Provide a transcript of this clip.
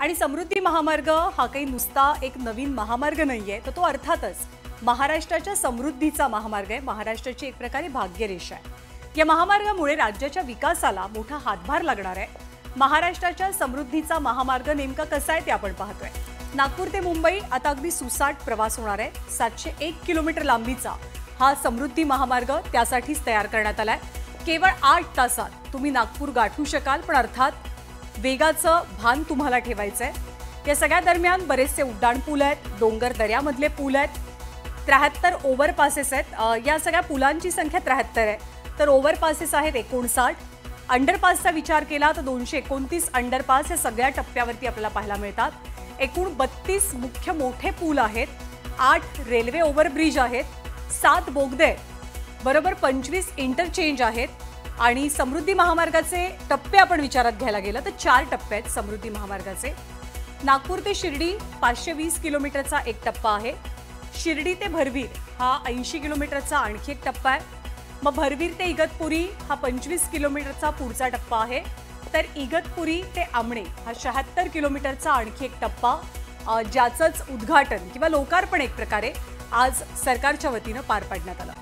आणि समृद्धी महामार्ग हा काही नुसता एक नवीन महामार्ग नाहीये, तर तो अर्थातच महाराष्ट्राच्या समृद्धीचा महामार्ग आहे। महाराष्ट्राची एक प्रकारे भाग्यरेषा आहे। या महामार्गामुळे राज्याच्या विकासाला मोठा हातभार लागणार आहे। महाराष्ट्राच्या समृद्धीचा महामार्ग नेमका कसा आहे ते आपण पाहतोय। नागपूर ते मुंबई आता अगदी सुसाट प्रवास होणार आहे। 701 किलोमीटर लांबीचा हा समृद्धी महामार्ग त्यासाठीच तयार करण्यात आलाय। केवळ 8 तासात तुम्ही नागपूर गाठू शकाल, पण अर्थात वेगाचं भान तुम्हाला ठेवायचंय। या सगळ्या दरम्यान बरेचसे उड्डाण पूल आहेत, डोंगर दऱ्यामधले पूल आहेत, 73 ओव्हरपासेस आहेत। या सगळ्या पुलांची संख्या 73 आहे, तर ओव्हरपासेस आहेत 59। अंडरपासचा विचार केला तर 229 अंडरपास हे सगळ्या टप्प्यावरती आपल्याला पाहायला मिळतात। एकूण 32 मुख्य मोठे पूल आहेत, 8 रेल्वे ओव्हरब्रिज आहेत, 7 बोगदे, बरोबर 25 इंटरचेंज आहेत। आणि समृद्धी महामार्गाचे टप्पे आपण विचारात घ्यायला गेलं तर 4 टप्पे आहेत समृद्धी महामार्गाचे। नागपूर ते शिर्डी 520 किलोमीटरचा एक टप्पा आहे। शिर्डी ते भरवीर हा 80 किलोमीटरचा आणखी एक टप्पा आहे। मग भरवीर ते इगतपुरी हा 25 किलोमीटरचा पुढचा टप्पा आहे। तर इगतपुरी ते आमणे हा 76 किलोमीटरचा आणखी एक टप्पा, ज्याचंच उद्घाटन किंवा लोकार्पण एक प्रकारे आज सरकारच्या वतीनं पार पाडण्यात आलं।